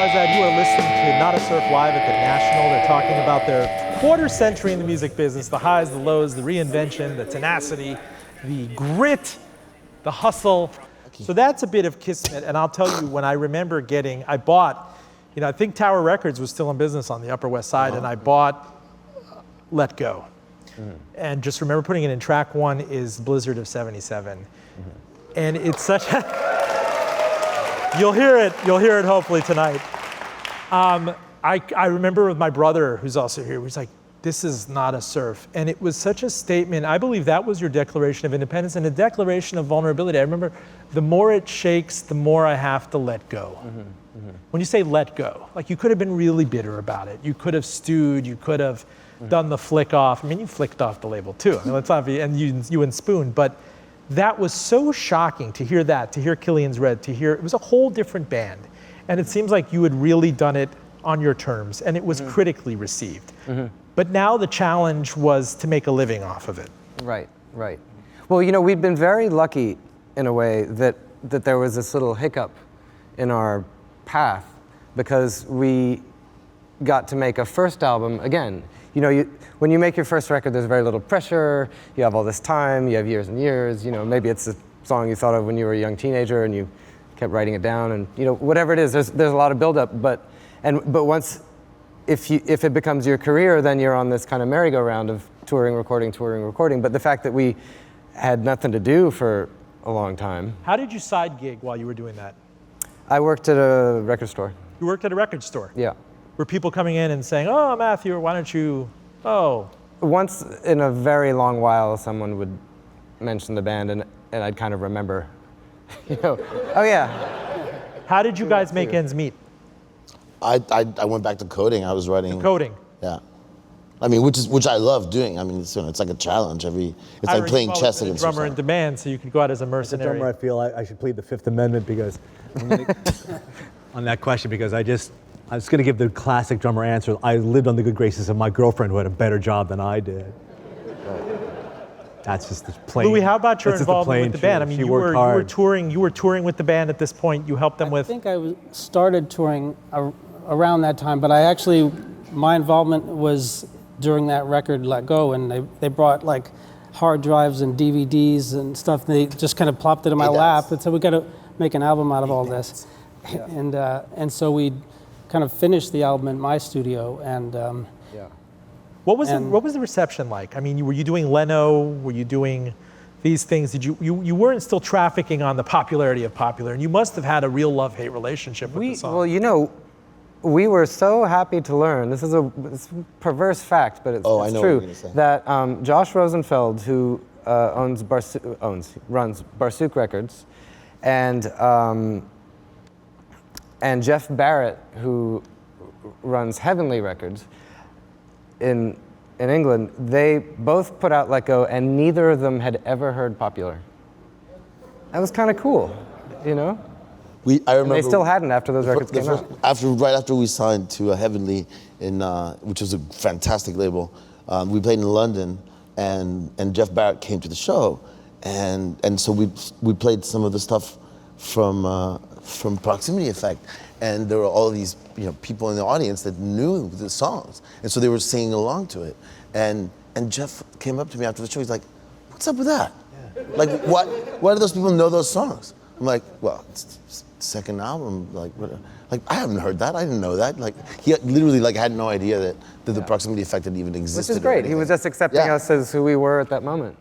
Farzad. You are listening to Not a Surf Live at the National. They're talking about their quarter century in the music business, the highs, the lows, the reinvention, the tenacity, the grit, the hustle. So that's a bit of Kismet. And I'll tell you, when I remember I bought, I think Tower Records was still in business on the Upper West Side, and I bought Let Go. And just remember putting it in track one is Blizzard of 77. And it's such a, you'll hear it hopefully tonight. I remember with my brother, who's also here, he's like, this is not a surf. And it was such a statement. I believe that was your declaration of independence and a declaration of vulnerability. I remember, the more it shakes, the more I have to let go. When you say let go, like you could have been really bitter about it. You could have stewed, you could have done the flick off. I mean, you flicked off the label too. I mean, let's not be, and you and Spoon, but that was so shocking to hear that, to hear Killian's Red, to hear, it was a whole different band. And it seems like you had really done it on your terms, and it was critically received. But now the challenge was to make a living off of it. Right. Well, we've been very lucky in a way that there was this little hiccup in our path because we got to make a first album again. When you make your first record, there's very little pressure. You have all this time. You have years and years. Maybe it's a song you thought of when you were a young teenager and you kept writing it down. And whatever it is, there's a lot of buildup. But once, if it becomes your career, then you're on this kind of merry-go-round of touring, recording. But the fact that we had nothing to do for a long time. How did you side gig while you were doing that? I worked at a record store. You worked at a record store? Yeah. Were people coming in and saying, oh, Matthew, why don't you, Once in a very long while, someone would mention the band and I'd kind of remember, oh yeah. How did you guys make ends meet? I went back to coding. I was writing. Coding? Yeah. I mean, which I love doing. I mean, it's like a challenge. It's like playing chess against drummer in demand, so you could go out as a mercenary. As a drummer, I feel I should plead the Fifth Amendment because on that question, because I was going to give the classic drummer answer. I lived on the good graces of my girlfriend who had a better job than I did. That's just the plain. Louis, how about your involvement with the band? I mean, you were touring with the band at this point. You helped them with. I think I started touring around that time, but my involvement was during that record, Let Go, and they brought like hard drives and DVDs and stuff. And they just kind of plopped it in my lap and said, we got to make an album out of all this. Yeah. And so we kind of finished the album in my studio, and What was the reception like? I mean, were you doing Leno? Were you doing these things? Did you weren't still trafficking on the popularity of Popular, and you must have had a real love-hate relationship with the song. Well, we were so happy to learn. This is a perverse fact, but it's true that Josh Rosenfeld, who runs Barsook Records, and Jeff Barrett, who runs Heavenly Records in England, they both put out Let Go, and neither of them had ever heard Popular. That was kind of cool, I remember, and they still hadn't after those records came out. Right after we signed to Heavenly, which was a fantastic label, we played in London, and Jeff Barrett came to the show, and so we played some of the stuff from Proximity Effect, and there were all these people in the audience that knew the songs, and so they were singing along to it, and Jeff came up to me after the show. He's like, "What's up with that? Yeah. Like, why do those people know those songs?" I'm like, "Well, it's the second album. Like I haven't heard that. I didn't know that." Like he literally had no idea that the Proximity Effect had even existed. Which is great. He was just accepting us as who we were at that moment.